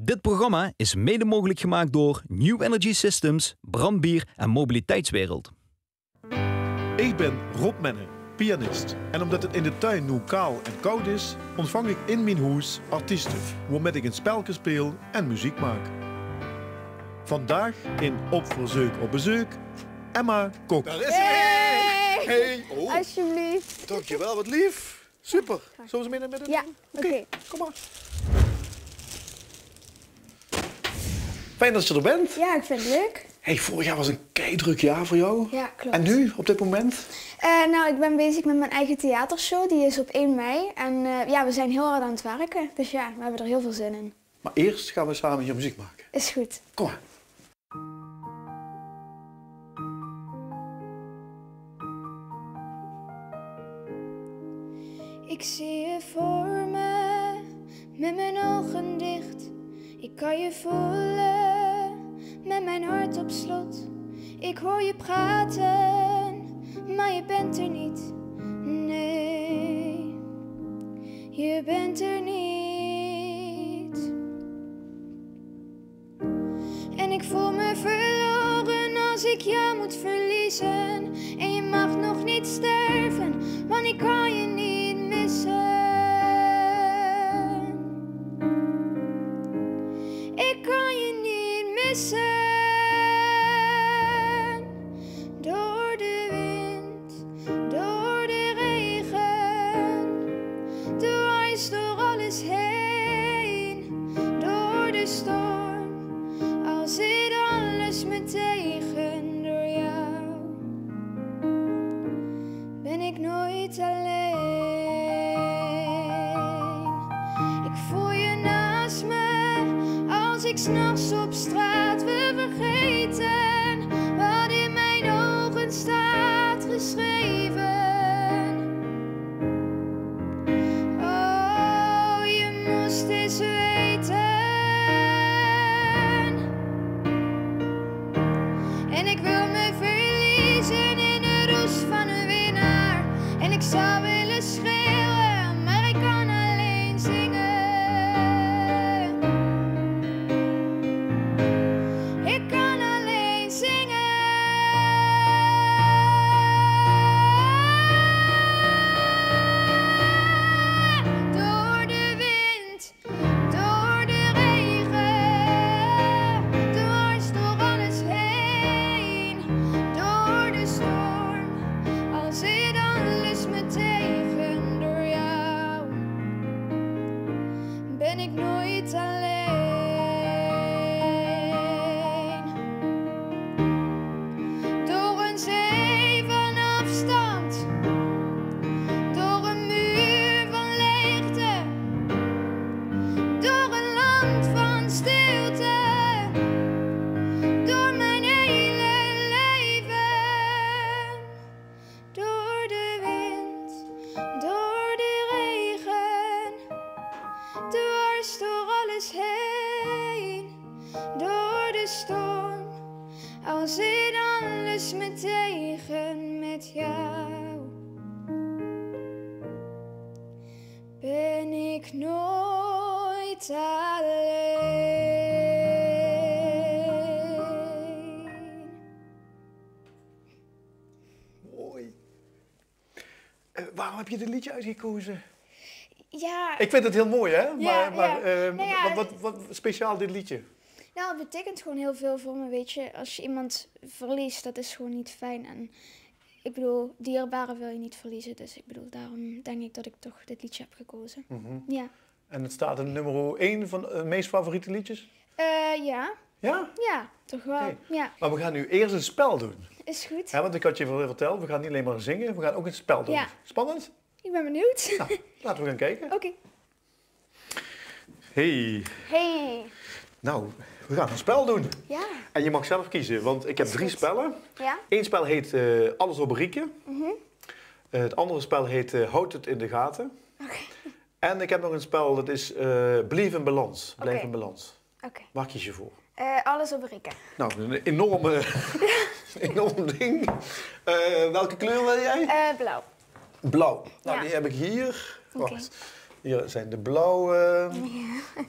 Dit programma is mede mogelijk gemaakt door New Energy Systems, Brandbier en Mobiliteitswereld. Ik ben Rob Menne, pianist. En omdat het in de tuin nu kaal en koud is, ontvang ik in mijn huis artiesten, waarmee ik een spelje speel en muziek maak. Vandaag in Op Verzeuk op Bezeuk, Emma Kok. Daar is ze weer! Hey! Oh, Alsjeblieft. dankjewel, wat lief. Super. Zullen we mee met het? Ja, oké. Kom maar. Fijn dat je er bent. Ja, ik vind het leuk. Hey, vorig jaar was een keidruk jaar voor jou. Ja, klopt. En nu, op dit moment? Nou, ik ben bezig met mijn eigen theatershow. Die is op 1 mei. En ja, we zijn heel hard aan het werken. Dus ja, we hebben er heel veel zin in. Maar eerst gaan we samen hier muziek maken. Is goed. Kom maar. Ik zie je voor me, met mijn ogen dicht. Ik kan je voelen, met mijn hart op slot. Ik hoor je praten, maar je bent er niet. Nee, je bent er niet. En ik voel me verloren als ik jou moet verliezen. En je mag nog niet sterven, want ik kan je niet missen. Ik kan je niet missen. Door de wind, door de regen, door ijs, door alles heen, door de storm, al zit alles me tegen, door jou ben ik nooit alleen. Ik voel je naast me, als ik 's nachts op straat wil vergeten wat in mijn ogen staat geschreven. Oh, je moest eens weten. En ik wil me verliezen in de roes van een winnaar. En ik zou willen schreeuwen, maar ik kan alleen zingen. Ik kan alleen zingen. Door de wind, door de regen, dwars door alles heen, door de storm, al zit alles me tegen, door jou ben ik nooit alleen. Door een zee van afstand, door een muur van leegte, door een land van stilte, door mijn hele leven. Door de wind, door de regen, dwars door alles heen, door de storm, al zit alles me tegen, met jou ben ik nooit alleen. Mooi. Waarom heb je dit liedje uitgekozen? Ja, Ik vind het heel mooi, hè? Ja, Maar ja. Nou ja, wat speciaal dit liedje? nou, het betekent gewoon heel veel voor me, weet je. Als je iemand verliest, dat is gewoon niet fijn. En ik bedoel, dierbaren wil je niet verliezen. Dus ik bedoel, daarom denk ik dat ik toch dit liedje heb gekozen. Ja. En het staat in nummer 1 van de meest favoriete liedjes? Ja. Ja? Ja, toch wel. Oké. Ja, Maar we gaan nu eerst een spel doen. is goed. Ja, want ik had je verteld, we gaan niet alleen maar zingen, we gaan ook een spel doen. Ja. Spannend? Ik ben benieuwd. Nou, laten we gaan kijken. Oké. Hey, Hey. nou, we gaan een spel doen. Ja. En je mag zelf kiezen, want ik heb Is 3 goed. spellen. Ja. Eén spel heet Alles op Rieke. Het andere spel heet Houd het in de gaten. Oké. En ik heb nog een spel, dat is Blijf in balans. Blijf Oké. in balans. Oké. Waar kies je voor? Alles op Rieke. Nou, een enorme, enorm ding. Welke kleur wil jij? Blauw. Blauw. Nou, Ja. die heb ik hier. Oké. Wacht. Hier zijn de blauwe.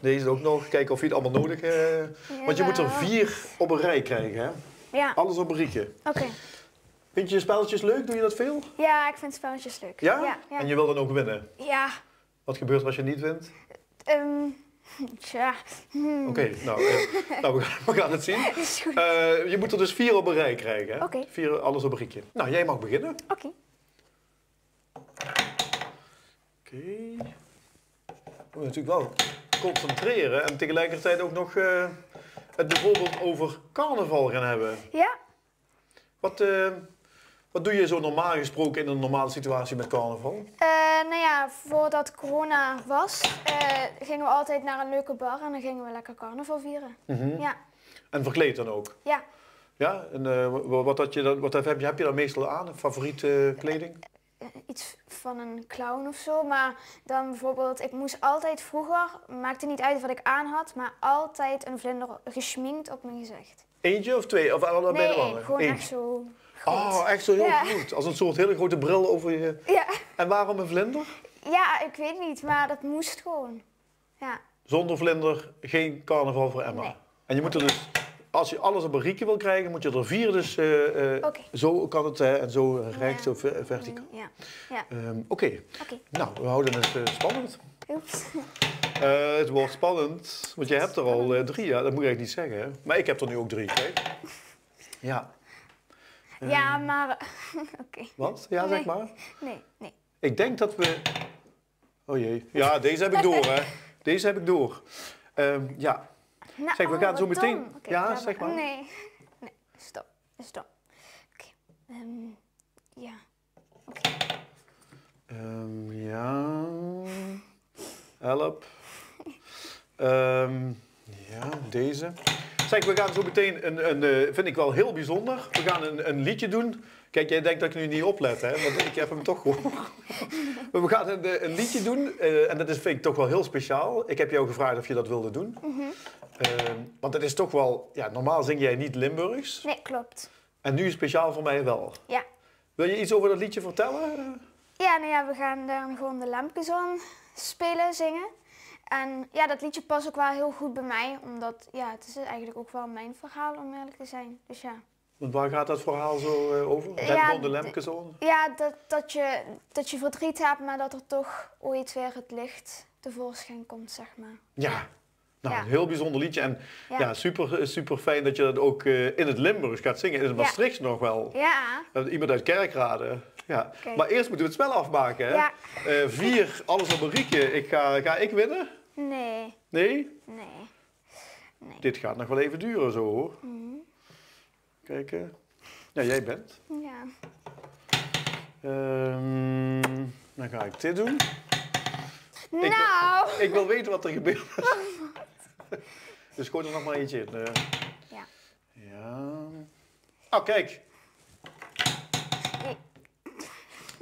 Deze ook nog. Kijken of je het allemaal nodig hebt. Want je moet er 4 op een rij krijgen, hè? Ja. Alles op een rietje. Oké. Vind je spelletjes leuk? Doe je dat veel? Ja, ik vind spelletjes leuk. Ja? En je wil dan ook winnen? Ja. Wat gebeurt er als je niet wint? Tja. Oké, nou, we gaan het zien. Is goed. Je moet er dus 4 op een rij krijgen, hè? Oké. 4 alles op een rietje. Nou, jij mag beginnen. Oké. Oké. We moeten natuurlijk wel concentreren en tegelijkertijd ook nog het bijvoorbeeld over carnaval gaan hebben. Ja. Wat doe je zo normaal gesproken in een normale situatie met carnaval? Nou ja, voordat corona was, gingen we altijd naar een leuke bar en dan gingen we lekker carnaval vieren. Ja. En verkleed dan ook? Ja. Ja? En wat heb je dan meestal aan? Favoriete kleding? Iets van een clown of zo, maar dan bijvoorbeeld, ik moest altijd vroeger, maakte niet uit wat ik aan had, maar altijd een vlinder geschminkt op mijn gezicht. Eentje of 2? Of allebei Nee, de mannen? gewoon Eentje. echt zo groot. Oh, echt zo heel Ja. groot. Als een soort hele grote bril over je... Ja. En waarom een vlinder? Ja, ik weet niet, maar dat moest gewoon. Ja. Zonder vlinder geen carnaval voor Emma. Nee. En je moet er dus, als je alles op een rietje wil krijgen, moet je er 4 dus... Oké. Zo kan het, hè, en zo recht, zo verticaal. Ja. Ja. Oké. Oké. Nou, we houden het spannend. Oeps. Het wordt spannend, want je hebt er al 3, ja, dat moet ik eigenlijk niet zeggen. Hè? Maar ik heb er nu ook 3, kijk. Ja. Ja, maar... Oké. Wat? Ja, zeg maar. Nee. Ik denk dat we... Oh jee. Ja, deze heb ik door, hè. Deze heb ik door. Ja. Nou, Zeg, we gaan zo wat meteen... dan? Oké, Ja, laat zeg maar. Nee. Stop. Oké. Ja. Oké. Ja... Help. Ja, deze. Zeg, we gaan zo meteen vind ik wel heel bijzonder. We gaan een liedje doen. Kijk, jij denkt dat ik nu niet oplet, hè? Want ik heb hem toch gewoon. Maar we gaan een liedje doen. En dat vind ik toch wel heel speciaal. Ik heb jou gevraagd of je dat wilde doen. Want het is toch wel... Ja, normaal zing jij niet Limburgs. Nee, klopt. En nu speciaal voor mij wel. Ja. Wil je iets over dat liedje vertellen? Ja, nou ja, we gaan dan gewoon de Lampkezon spelen, zingen. En ja, dat liedje past ook wel heel goed bij mij, omdat ja, het is eigenlijk ook wel mijn verhaal, om eerlijk te zijn. Dus ja. Want waar gaat dat verhaal zo over? Redmond de Lemkezon? Ja, dat je verdriet hebt, maar dat er toch ooit weer het licht tevoorschijn komt, zeg maar. Ja. Nou, Ja. een heel bijzonder liedje. En Ja. ja, super fijn dat je dat ook in het Limburgs gaat zingen. In het Maastrichts nog wel. Ja. Iemand uit Kerkrade. Ja. Oké. Maar eerst moeten we het spel afmaken, hè? Ja. 4, alles op een rietje. Ga ik winnen? Nee. Nee? Nee. Dit gaat nog wel even duren zo, hoor. Kijken. Ja, jij bent. Ja. Dan ga ik dit doen. Nou. Ik wil weten wat er gebeurt. Dus gooi er nog maar eentje in. Ja. Ja. Oh, kijk.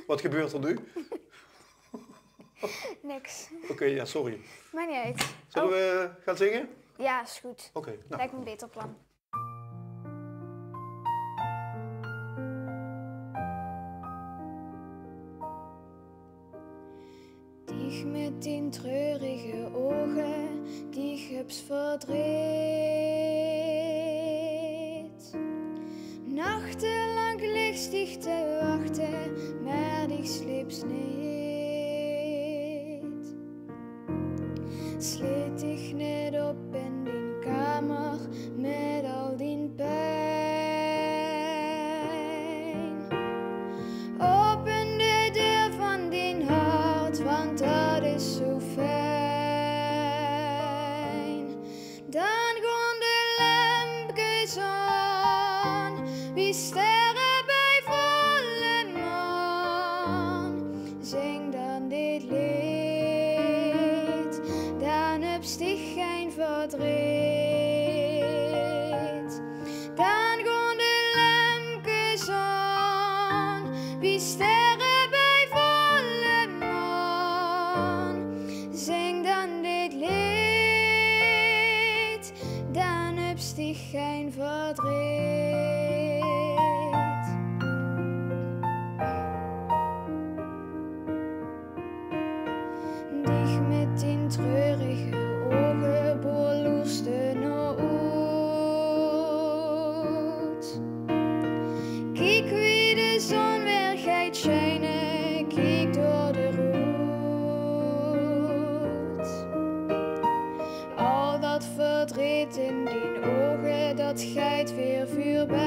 Wat gebeurt er nu? Niks. Oké, ja, sorry. Maakt niet uit. Zullen we gaan zingen? Ja, is goed. Oké. Nou. Lijkt me een beter plan. Dicht met die treurige ogen, die gips verdreed. Nachtenlang ligt dich te wachten, maar die slieps niet. Sleet dich net op in die kamer met al die pijn. Open de deur van die hart, want dat is zo fijn. Dan gaan de lampjes aan, wie sterren bij volle maan. Zing dan dit lied, dan heb je geen verdriet. Dan gaan de lampjes aan, wie sterren bij volle maan. Zing dan dit lied, dan heb je geen verdriet. Dich dat verdriet in die ogen, dat geit weer vuur bij.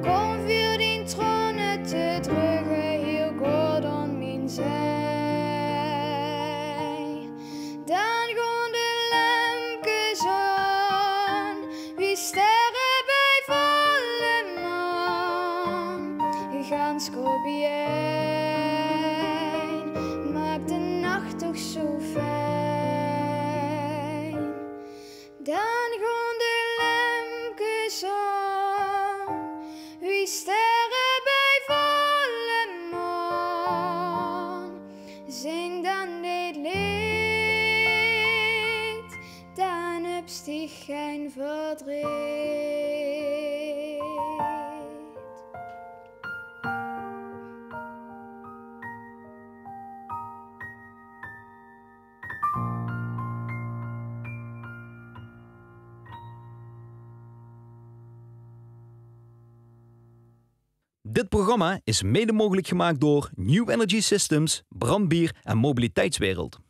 Kom voor die tronen te drukken, heel God aan mijn zij. Dan gaan de lampjes aan, wie sterren bij volle maan. Gaan scorpioen, maakt de nacht toch zo fijn. Dan gaan de lampjes aan, wie sterren bij volle maan. Zing dan dit lied, dan opstieg geen verdriet. Dit programma is mede mogelijk gemaakt door New Energy Systems, Brandbier en Mobiliteitswereld.